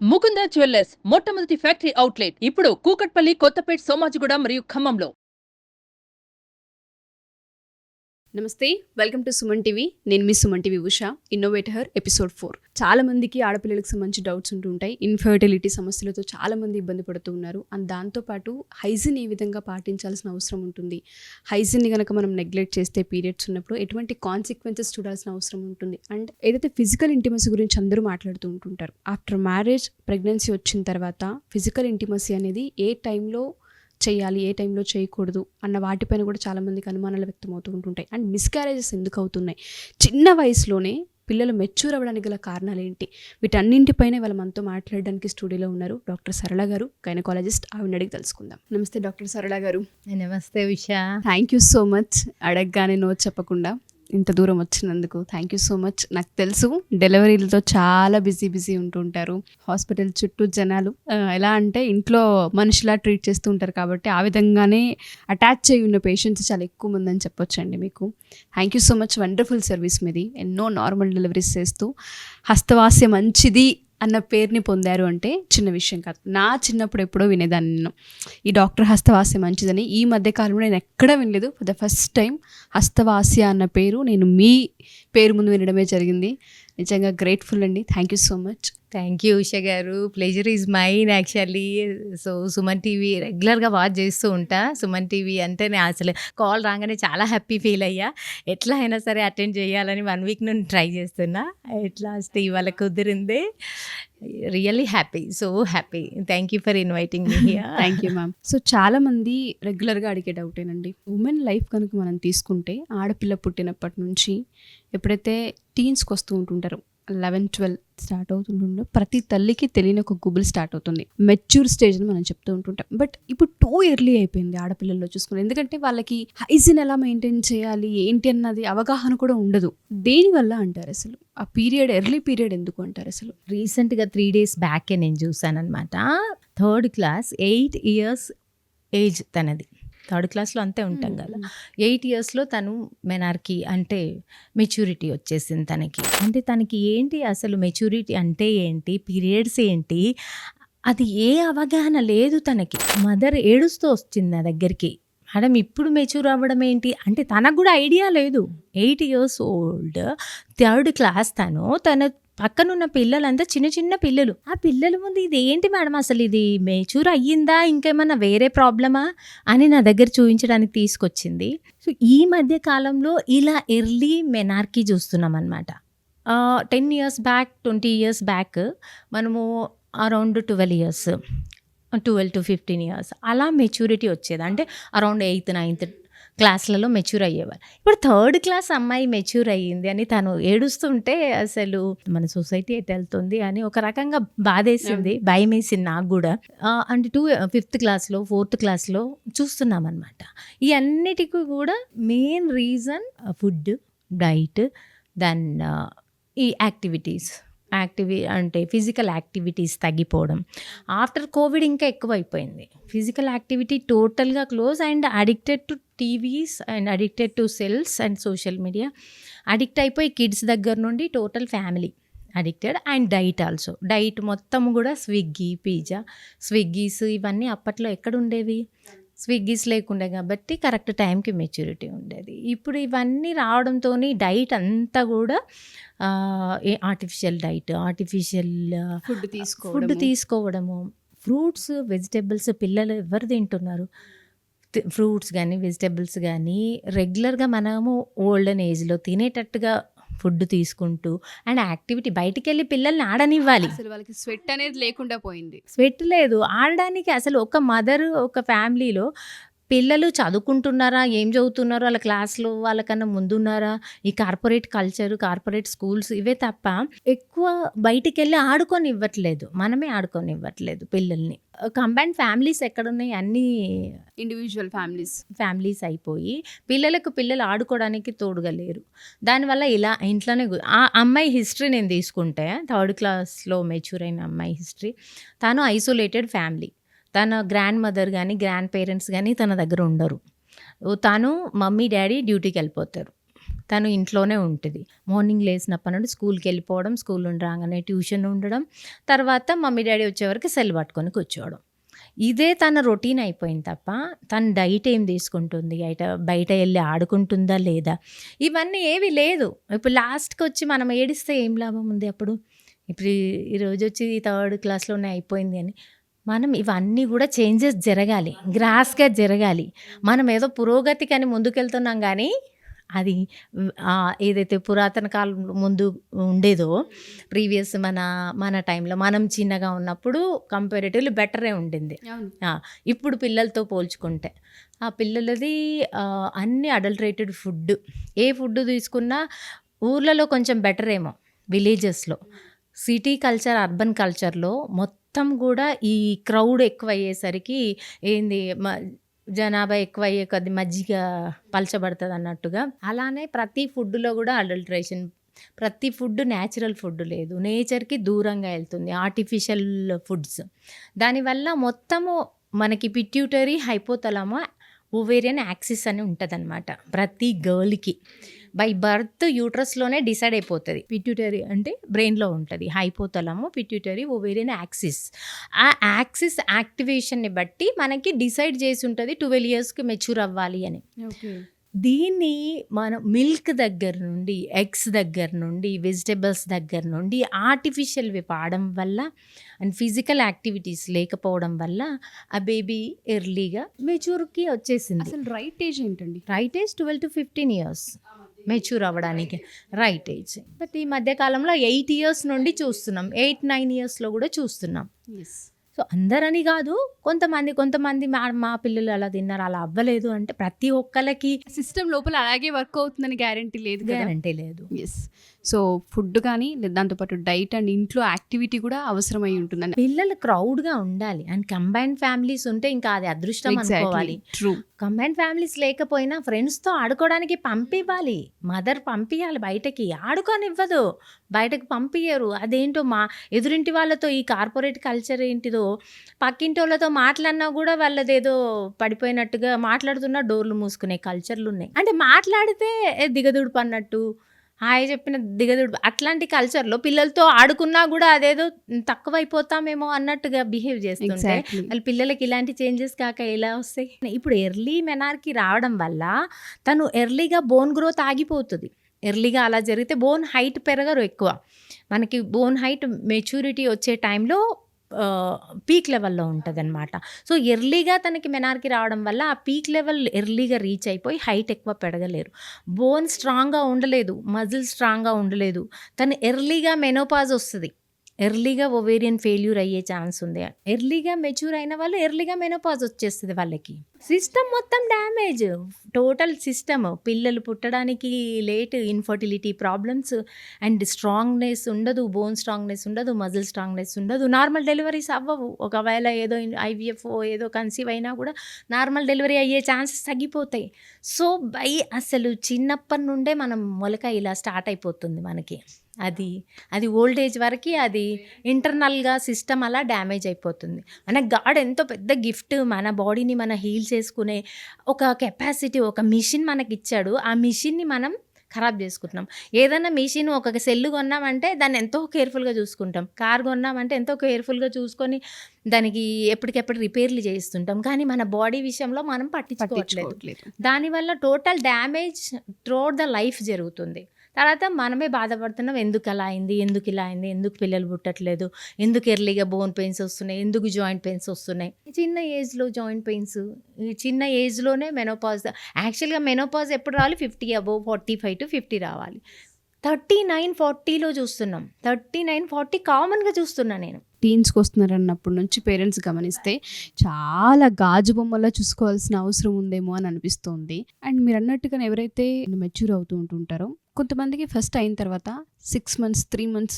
Mukunda jewellers మొట్టమొదటి factory outlet ఇప్పుడు కూకట్పల్లి, కొత్తపేట్, సోమాజిగూడ మరియు ఖమ్మంలో. నమస్తే, వెల్కమ్ టు సుమన్ టీవీ. నేను మీ Suman TV Usha, innovator episode 4. చాలా మందికి ఆడపిల్లలకు సంబంధించి డౌట్స్ ఉంటుంటాయి. ఇన్ఫర్టిలిటీ సమస్యలతో చాలా మంది ఇబ్బంది పడుతూ ఉన్నారు. అండ్ దాంతోపాటు హైజీన్ ఏ విధంగా పాటించాల్సిన అవసరం ఉంటుంది, హైజీన్ని కనుక మనం నెగ్లెక్ట్ చేస్తే పీరియడ్స్ ఉన్నప్పుడు ఎటువంటి కాన్సిక్వెన్సెస్ చూడాల్సిన అవసరం ఉంటుంది. అండ్ ఏదైతే ఫిజికల్ ఇంటిమసీ గురించి అందరూ మాట్లాడుతూ ఉంటుంటారు, ఆఫ్టర్ మ్యారేజ్ ప్రెగ్నెన్సీ వచ్చిన తర్వాత ఫిజికల్ ఇంటిమసీ అనేది ఏ టైంలో చేయాలి, ఏ టైంలో చేయకూడదు అన్న వాటిపైన కూడా చాలామందికి అనుమానాలు వ్యక్తమవుతూ ఉంటుంటాయి. అండ్ మిస్క్యారేజెస్ ఎందుకు అవుతున్నాయి, చిన్న వయసులోనే పిల్లలు మెచ్యూర్ అవ్వడానికి గల కారణాలు ఏంటి, వీటన్నింటిపైన వాళ్ళ మనతో మాట్లాడడానికి స్టూడియోలో ఉన్నారు డాక్టర్ సరళ గారు, గైనకాలజిస్ట్. ఆవిడ అడిగి తెలుసుకుందాం. నమస్తే డాక్టర్ సరళ గారు. నమస్తే Usha. Thank you so much, అడగగానే నో చెప్పకుండా ఇంత దూరం వచ్చినందుకు థ్యాంక్ యూ సో మచ్. నాకు తెలుసు డెలివరీలతో చాలా బిజీ ఉంటుంటారు, హాస్పిటల్ చుట్టూ జనాలు ఎలా అంటే ఇంట్లో మనిషిలా ట్రీట్ చేస్తూ ఉంటారు. కాబట్టి ఆ విధంగానే అటాచ్ అయి ఉన్న పేషెంట్స్ చాలా ఎక్కువ మంది అని చెప్పొచ్చండి మీకు. Thank you so much, wonderful service మీది. ఎన్నో నార్మల్ డెలివరీస్ చేస్తూ హస్తవాస్య మంచిది అన్న పేరుని పొందారు అంటే చిన్న విషయం కాదు. నా చిన్నప్పుడు ఎప్పుడో వినేదాన్ని నేను ఈ డాక్టర్ హస్తవాస్య మంచిదని. ఈ మధ్య కాలంలో నేను ఎక్కడ వినలేదు. ఫర్ ద ఫస్ట్ టైం హస్తవాస్య అన్న పేరు నేను మీ పేరు ముందు వినడమే జరిగింది. నిజంగా గ్రేట్ఫుల్ అండి. Thank you so much. Thank you Usha garu. Pleasure is mine actually. So Suman TV రెగ్యులర్గా వాచ్ చేస్తూ ఉంటా. సుమన్ టీవీ అంటే నేను అసలు కాల్ రాగానే చాలా హ్యాపీ ఫీల్ అయ్యా. ఎట్లా అయినా సరే అటెండ్ చేయాలని 1 వీక్ నుండి ట్రై చేస్తున్నా. ఎట్లా ఇవాళ కుదిరింది. Really happy, so happy. Thank you for inviting me here. Thank you ma'am. So చాలా మంది రెగ్యులర్గా అడిగే డౌటేనండి, ఉమెన్ లైఫ్ కనుక మనం తీసుకుంటే ఆడపిల్ల పుట్టినప్పటి నుంచి ఎప్పుడైతే టీన్స్కి వస్తూ ఉంటుంటారు, 11-12 స్టార్ట్ అవుతుంటుండో ప్రతి తల్లికి తెలియని ఒక గుబుల్ స్టార్ట్ అవుతుంది. మెచ్యూర్ స్టేజ్ అని మనం చెప్తూ ఉంటుంటాం. బట్ ఇప్పుడు టూ ఎర్లీ అయిపోయింది ఆడపిల్లల్లో చూసుకుని. ఎందుకంటే వాళ్ళకి హైజీన్ ఎలా మెయింటైన్ చేయాలి ఏంటి అన్నది అవగాహన కూడా ఉండదు. దేనివల్ల అంటారు అసలు ఆ పీరియడ్, ఎర్లీ పీరియడ్ ఎందుకు అంటారు అసలు? రీసెంట్గా 3 days బ్యాకే నేను చూసాను అనమాట. 3rd class 8 years ఏజ్ తనది. 3rd classలో అంతే ఉంటాం కదా. 8 yearsలో తను మెనార్కీ అంటే మెచ్యూరిటీ వచ్చేసింది తనకి. అంటే తనకి ఏంటి అసలు మెచ్యూరిటీ అంటే ఏంటి, పీరియడ్స్ ఏంటి, అది ఏ అవగాహన లేదు తనకి. మదర్ ఏడుస్తూ వచ్చింది నా దగ్గరికి, మేడం ఇప్పుడు మెచ్యూర్ అవ్వడం ఏంటి అంటే తనకు కూడా ఐడియా లేదు. 8 years old 3rd class తన పక్కనున్న పిల్లలంతా చిన్న పిల్లలు. ఆ పిల్లల ముందు ఇది ఏంటి మేడం అసలు, ఇది మెచ్యూర్ అయ్యిందా, ఇంకేమన్నా వేరే ప్రాబ్లమా అని నా దగ్గర చూపించడానికి తీసుకొచ్చింది. సో ఈ మధ్య కాలంలో ఇలా ఎర్లీ మెనార్కీ చూస్తున్నాం అనమాట. 10 years బ్యాక్, 20 years బ్యాక్ మనము అరౌండ్ 12 years, 12 to 15 years అలా మెచ్యూరిటీ వచ్చేది. అంటే అరౌండ్ 8th, 9th క్లాస్లలో మెచ్యూర్ అయ్యేవారు. ఇప్పుడు 3rd class అమ్మాయి మెచ్యూర్ అయ్యింది అని తను ఏడుస్తుంటే అసలు మన సొసైటీ ఎటు వెళ్తుంది అని ఒక రకంగా బాధేసింది, భయం వేసింది నాకు కూడా. అంటే 5th classలో 4th classలో చూస్తున్నాం అనమాట. ఈ అన్నిటికీ కూడా main reason food, diet, then ఈ యాక్టివిటీస్ అంటే ఫిజికల్ యాక్టివిటీస్ తగ్గిపోవడం. ఆఫ్టర్ కోవిడ్ ఇంకా ఎక్కువైపోయింది. ఫిజికల్ యాక్టివిటీ టోటల్గా close and addicted to TVs and addicted to cells and social media addict అయిపోయి కిడ్స్ దగ్గర నుండి total family addicted. And diet also, diet మొత్తం కూడా స్విగ్గీ, పిజ్జా, స్విగ్గీస్ ఇవన్నీ అప్పట్లో ఎక్కడ ఉండేవి, స్విగ్గీస్ లేకుండే కాబట్టి కరెక్ట్ టైంకి మెచ్యూరిటీ ఉండేది. ఇప్పుడు ఇవన్నీ రావడంతో డైట్ అంతా కూడా ఆర్టిఫిషియల్ డైట్, ఆర్టిఫిషియల్ ఫుడ్ తీసుకోవడము. ఫ్రూట్స్, వెజిటేబుల్స్ పిల్లలు ఎవరు తింటున్నారు? ఫ్రూట్స్ కానీ వెజిటేబుల్స్ కానీ రెగ్యులర్గా మనము ఓల్డెన్ ఏజ్లో తినేటట్టుగా ఫుడ్ తీసుకుంటూ అండ్ యాక్టివిటీ, బయటికి వెళ్ళి పిల్లల్ని ఆడనివ్వాలి. అసలు వాళ్ళకి స్వెట్ అనేది లేకుండా పోయింది. స్వెట్ లేదు ఆడడానికి. అసలు ఒక మదర్, ఒక ఫ్యామిలీలో పిల్లలు చదువుకుంటున్నారా, ఏం చదువుతున్నారో, వాళ్ళ క్లాస్లో వాళ్ళకన్నా ముందున్నారా, ఈ కార్పొరేట్ కల్చర్, కార్పొరేట్ స్కూల్స్ ఇవే తప్ప ఎక్కువ బయటికి వెళ్ళి ఆడుకొని ఇవ్వట్లేదు పిల్లల్ని. కంబైన్డ్ ఫ్యామిలీస్ ఎక్కడున్నాయి, అన్నీ ఇండివిజువల్ ఫ్యామిలీస్ అయిపోయి పిల్లలు ఆడుకోవడానికి తోడుగా లేరు. దానివల్ల ఇలా ఇంట్లోనే ఆ అమ్మాయి హిస్టరీ నేను తీసుకుంటే 3rd classలో మెచ్యూర్ అయిన అమ్మాయి హిస్టరీ, తను ఐసోలేటెడ్ ఫ్యామిలీ. తన గ్రాండ్ మదర్ కానీ గ్రాండ్ పేరెంట్స్ కానీ తన దగ్గర ఉండరు. తను మమ్మీ డాడీ డ్యూటీకి వెళ్ళిపోతారు. తను ఇంట్లోనే ఉంటుంది. మార్నింగ్ లేచినప్పటి నుండి స్కూల్కి వెళ్ళిపోవడం, స్కూల్ నుండి రాగానే ట్యూషన్ ఉండడం, తర్వాత మమ్మీ డాడీ వచ్చేవరకు సెల్ పట్టుకొని కూర్చోవడం. ఇదే తన రొటీన్ అయిపోయింది తప్ప తను డైట్ ఏం తీసుకుంటుంది, బయట వెళ్ళి ఆడుకుంటుందా లేదా, ఇవన్నీ ఏవి లేదు. ఇప్పుడు లాస్ట్కి వచ్చి మనం ఏడిస్తే ఏం లాభం ఉంది అప్పుడు? ఇప్పుడు ఈరోజు వచ్చి 3rd క్లాస్లోనే అయిపోయింది అని మనం ఇవన్నీ కూడా చేంజెస్ జరగాలి, గ్రాస్గా జరగాలి. మనం ఏదో పురోగతికని ముందుకెళ్తున్నాం కానీ అది ఏదైతే పురాతన కాలం ముందు ఉండేదో ప్రీవియస్ మన టైంలో మనం చిన్నగా ఉన్నప్పుడు కంపారిటివ్లీ బెటరే ఉండింది. ఇప్పుడు పిల్లలతో పోల్చుకుంటే ఆ పిల్లలది అన్ని అడల్టరేటెడ్ ఫుడ్, ఏ ఫుడ్ తీసుకున్నా ఊర్లలో కొంచెం బెటర్ ఏమో, విలేజెస్లో. సిటీ కల్చర్, అర్బన్ కల్చర్లో మొత్తం కూడా ఈ క్రౌడ్ ఎక్కువ అయ్యేసరికి ఏంది జనాభా ఎక్కువ అయ్యే కొద్ది మజ్జిగ పలచబడుతుంది అన్నట్టుగా, అలానే ప్రతి ఫుడ్లో కూడా అడల్టరేషన్. ప్రతి ఫుడ్ న్యాచురల్ ఫుడ్ లేదు, నేచర్కి దూరంగా వెళ్తుంది, ఆర్టిఫిషియల్ ఫుడ్స్. దానివల్ల మొత్తము మనకి పిట్యూటరీ, హైపోథలామో, ఓవేరియన్ యాక్సిస్ అని ఉంటుంది అనమాట. ప్రతి గర్ల్కి బై బర్త్ యూట్రస్లోనే డిసైడ్ అయిపోతుంది. పిట్యూటరీ అంటే బ్రెయిన్లో ఉంటుంది, హైపోథలామో, పిట్యూటరీ, ఓవేరియన్ యాక్సిస్. ఆ యాక్సిస్ యాక్టివేషన్ని బట్టి మనకి డిసైడ్ చేసి ఉంటుంది 12 yearsకి మెచ్యూర్ అవ్వాలి అని. దీన్ని మనం మిల్క్ దగ్గర నుండి, ఎగ్స్ దగ్గర నుండి, వెజిటబుల్స్ దగ్గర నుండి ఆర్టిఫిషియల్వి వాడడం వల్ల అండ్ ఫిజికల్ యాక్టివిటీస్ లేకపోవడం వల్ల ఆ బేబీ ఎర్లీగా మెచ్యూర్కి వచ్చేసింది. అసలు రైట్ ఏజ్ ఏంటండి? Right age 12 to 15 years mature అవ్వడానికి రైట్ ఏజ్. బట్ ఈ మధ్యకాలంలో 8 years నుండి చూస్తున్నాం, 8-9 yearsలో కూడా చూస్తున్నాం. సో అందరని కాదు, కొంతమంది మా పిల్లలు అలా తిన్నారు, అలా అవ్వలేదు అంటే ప్రతి ఒక్కరికి సిస్టమ్ లోపల అలాగే వర్క్ అవుతుందని గ్యారంటీ లేదు, గ్యారంటీ లేదు. ఎస్. సో ఫుడ్ కానీ దాంతోపాటు డైట్ అండ్ ఇంట్లో యాక్టివిటీ కూడా అవసరమై ఉంటుందని. పిల్లలు క్రౌడ్గా ఉండాలి అండ్ కంబైన్డ్ ఫ్యామిలీస్ ఉంటే ఇంకా అది అదృష్టం అనుకోవాలి. ట్రూ. కంబైన్డ్ ఫ్యామిలీస్ లేకపోయినా ఫ్రెండ్స్తో ఆడుకోవడానికి పంపివ్వాలి, మదర్ పంపించాలి, బయటకి ఆడుకోనివ్వదు, బయటకు పంపించరు. అదేంటో మా ఎదురింటి వాళ్ళతో ఈ కార్పొరేట్ కల్చర్ ఏంటిదో, పక్కింటి వాళ్ళతో మాట్లాడినా కూడా వాళ్ళదేదో పడిపోయినట్టుగా మాట్లాడుతున్నా డోర్లు మూసుకునే కల్చర్లు ఉన్నాయి. అంటే మాట్లాడితే దిగదుడుపు అన్నట్టు, హాయ్ చెప్పిన దిగదుడు, అట్లాంటి కల్చర్లో పిల్లలతో ఆడుకున్నా కూడా అదేదో తక్కువైపోతామేమో అన్నట్టుగా బిహేవ్ చేస్తుంటే వాళ్ళ పిల్లలకి ఇలాంటి చేంజెస్ కాక ఎలా వస్తాయి? ఇప్పుడు ఎర్లీ మెనార్కి రావడం వల్ల తను ఎర్లీగా బోన్ గ్రోత్ ఆగిపోతుంది. ఎర్లీగా అలా జరిగితే బోన్ హైట్ పెరగరు ఎక్కువ. మనకి బోన్ హైట్ మెచ్యూరిటీ వచ్చే టైంలో పీక్ లెవెల్లో ఉంటుంది అనమాట. సో ఎర్లీగా తనకి మెనార్కి రావడం వల్ల ఆ పీక్ లెవెల్ ఎర్లీగా రీచ్ అయిపోయి హైట్ ఎక్కువ పెరగలేరు, బోన్ స్ట్రాంగ్గా ఉండలేదు, మజిల్ స్ట్రాంగ్గా ఉండలేదు. తను ఎర్లీగా మెనోపాజ్ వస్తుంది, ఎర్లీగా ఓవేరియన్ ఫెయిల్యూర్ అయ్యే ఛాన్స్ ఉంది. ఎర్లీగా మెచ్యూర్ అయిన వాళ్ళు ఎర్లీగా మెనోపాజ్ వచ్చేస్తుంది వాళ్ళకి. సిస్టమ్ మొత్తం డ్యామేజ్, టోటల్ సిస్టమ్. పిల్లలు పుట్టడానికి late, infertility problems and strongness ఉండదు, బోన్ స్ట్రాంగ్నెస్ ఉండదు, మజిల్ స్ట్రాంగ్నెస్ ఉండదు, నార్మల్ డెలివరీస్ అవ్వవు. ఒకవేళ ఏదో IVF ఏదో కన్సీవ్ అయినా కూడా నార్మల్ డెలివరీ అయ్యే ఛాన్సెస్ తగ్గిపోతాయి. సో అసలు చిన్నప్పటి నుండే మనం మొలక ఇలా స్టార్ట్ అయిపోతుంది మనకి. అది ఓల్డ్ ఏజ్ వరకు అది ఇంటర్నల్గా సిస్టమ్ అలా డ్యామేజ్ అయిపోతుంది. మన గాడ్ ఎంతో పెద్ద గిఫ్ట్, మన బాడీని మన హీల్ చేసుకునే ఒక కెపాసిటీ, ఒక మిషన్ మనకి ఇచ్చాడు. ఆ మిషన్ని మనం ఖరాబ్ చేసుకుంటున్నాం. ఏదైనా మిషన్ ఒక సెల్ కొన్నామంటే దాన్ని ఎంతో కేర్ఫుల్గా చూసుకుంటాం, కార్ కొన్నామంటే ఎంతో కేర్ఫుల్గా చూసుకొని దానికి ఎప్పటికెప్పుడు రిపేర్లు చేస్తుంటాం. కానీ మన బాడీ విషయంలో మనం పట్టించుకోవట్లేదు. దానివల్ల total damage throughout the life జరుగుతుంది. తర్వాత మనమే బాధపడుతున్నాం, ఎందుకు అలా అయింది, ఎందుకు ఇలా అయింది, ఎందుకు పిల్లలు పుట్టట్లేదు, ఎందుకు ఎర్లీగా బోన్ పెయిన్స్ వస్తున్నాయి, ఎందుకు జాయింట్ పెయిన్స్ వస్తున్నాయి. చిన్న ఏజ్లో జాయింట్ పెయిన్స్, చిన్న ఏజ్లోనే మెనోపాజ్. యాక్చువల్గా మెనోపాజ్ ఎప్పుడు రావాలి? 50 above, 45 to 50 రావాలి. 39-40లో చూస్తున్నాం, 39-40 కామన్గా చూస్తున్నా నేను. టీన్స్కి వస్తున్నారు అన్నప్పటి నుంచి పేరెంట్స్ గమనిస్తే చాలా గాజు బొమ్మలా చూసుకోవాల్సిన అవసరం ఉందేమో అని అనిపిస్తుంది. అండ్ మీరు అన్నట్టుగా ఎవరైతే మెచ్యూర్ అవుతూ ఉంటుంటారో కొంతమందికి ఫస్ట్ అయిన తర్వాత 6 months 3 months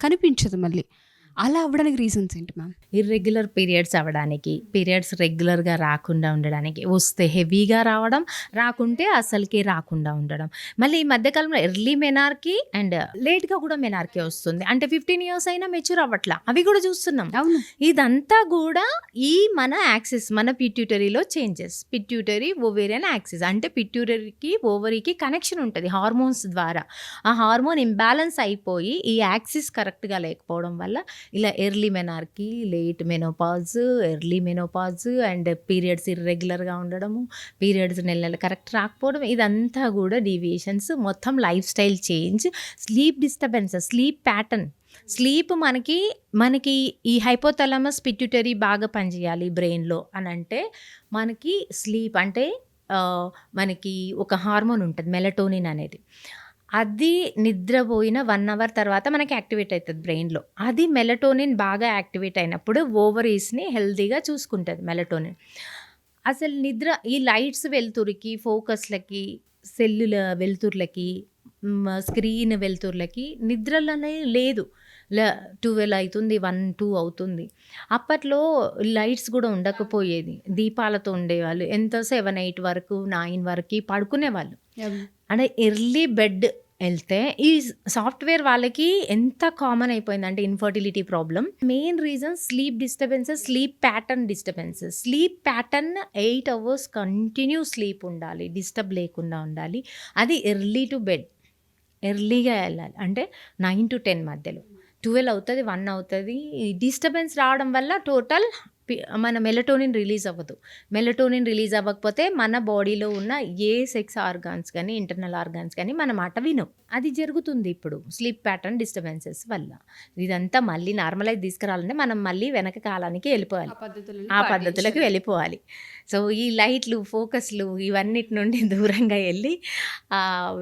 కనిపించదు మళ్ళీ. అలా అవ్వడానికి రీజన్స్ ఏంటి మ్యామ్? ఇర్రెగ్యులర్ పీరియడ్స్ అవ్వడానికి, పీరియడ్స్ రెగ్యులర్గా రాకుండా ఉండడానికి, వస్తే హెవీగా రావడం, రాకుంటే అసలుకే రాకుండా ఉండడం. మళ్ళీ ఈ మధ్యకాలంలో ఎర్లీ మెనార్కీ అండ్ లేట్గా కూడా మెనార్కీ వస్తుంది. అంటే 15 years అయినా మెచ్యూర్ అవ్వట్లా, అవి కూడా చూస్తున్నాం. అవును. ఇదంతా కూడా ఈ మన యాక్సిస్, మన పిట్యూటరీలో చేంజెస్. పిట్యూటరీ ఓవేరియన్ యాక్సిస్ అంటే పిట్యూటరీకి ఓవరీకి కనెక్షన్ ఉంటుంది హార్మోన్స్ ద్వారా. ఆ హార్మోన్ ఇంబ్యాలెన్స్ అయిపోయి ఈ యాక్సిస్ కరెక్ట్గా లేకపోవడం వల్ల ఇలా early menarche, late menopause, early menopause and periods ఇర్రెగ్యులర్గా ఉండడము, పీరియడ్స్ నెల కరెక్ట్ రాకపోవడం, ఇదంతా కూడా డీవియేషన్స్. మొత్తం lifestyle change, sleep disturbances, sleep pattern. Sleep మనకి ఈ హైపోథాలమస్ పిట్యూటరీ బాగా పనిచేయాలి బ్రెయిన్లో అని అంటే మనకి స్లీప్ అంటే మనకి ఒక హార్మోన్ ఉంటుంది మెలటోనిన్ అనేది. అది నిద్రపోయిన 1 hour తర్వాత మనకి యాక్టివేట్ అవుతుంది బ్రెయిన్లో. అది మెలటోనిన్ బాగా యాక్టివేట్ అయినప్పుడు ఓవరీస్ని హెల్తీగా చూసుకుంటుంది మెలటోనిన్. అసలు నిద్ర ఈ లైట్స్ వెలుతురికి, ఫోకస్లకి, సెల్లుల వెలుతుర్లకి, స్క్రీన్ వెలుతుర్లకి నిద్రలనే లేదు. 12 అవుతుంది, 1, 2 అవుతుంది. అప్పట్లో లైట్స్ కూడా ఉండకపోయేది, దీపాలతో ఉండేవాళ్ళు. ఎంత 7, 8 వరకు, 9 వరకు పడుకునేవాళ్ళు. అంటే ఎర్లీ బెడ్ వెళ్తే ఈ సాఫ్ట్వేర్ వాళ్ళకి ఎంత కామన్ అయిపోయిందంటే infertility problem. Main reason sleep disturbances, sleep pattern disturbances. Sleep pattern 8 hours continue sleep ఉండాలి, డిస్టర్బ్ లేకుండా ఉండాలి. అది ఎర్లీ టు బెడ్, ఎర్లీగా వెళ్ళాలి. అంటే 9 to 10 మధ్యలో. 12 అవుతుంది, 1 అవుతుంది. డిస్టర్బెన్స్ రావడం వల్ల టోటల్ మన మెలటోనిన్ రిలీజ్ అవ్వదు. మెలటోనిన్ రిలీజ్ అవ్వకపోతే మన బాడీలో ఉన్న ఏ సెక్స్ ఆర్గాన్స్ కానీ, ఇంటర్నల్ ఆర్గాన్స్ కానీ మన మాట వినవు. అది జరుగుతుంది ఇప్పుడు స్లీప్ ప్యాటర్న్ డిస్టర్బెన్సెస్ వల్ల. ఇదంతా మళ్ళీ నార్మలైజ్ తీసుకురావాలంటే మనం మళ్ళీ వెనక కాలానికి వెళ్ళిపోవాలి, ఆ పద్ధతులకు వెళ్ళిపోవాలి. సో ఈ లైట్లు, ఫోకస్లు ఇవన్నిటి నుండి దూరంగా వెళ్ళి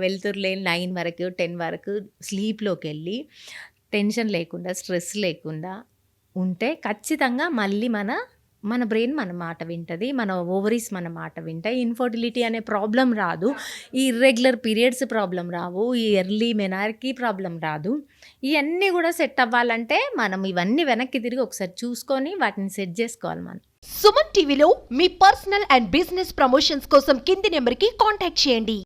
వెళ్తురులేని 9 వరకు, 10 వరకు స్లీప్లోకి వెళ్ళి టెన్షన్ లేకుండా, స్ట్రెస్ లేకుండా ఉంటే ఖచ్చితంగా మళ్ళీ మన బ్రెయిన్ మన మాట వింటుంది, మన ఓవరీస్ మన మాట వింటాయి. ఇన్ఫర్టిలిటీ అనే ప్రాబ్లం రాదు, ఈ ఇర్రెగ్యులర్ పీరియడ్స్ ప్రాబ్లం రావు, ఈ ఎర్లీ మెనార్కీ ప్రాబ్లం రాదు. ఇవన్నీ కూడా సెట్ అవ్వాలంటే మనం ఇవన్నీ వెనక్కి తిరిగి ఒకసారి చూసుకొని వాటిని సెట్ చేసుకోవాలి మనం. సుమన్ టీవీలో మీ పర్సనల్ అండ్ బిజినెస్ ప్రమోషన్స్ కోసం కింది నెంబర్కి కాంటాక్ట్ చేయండి.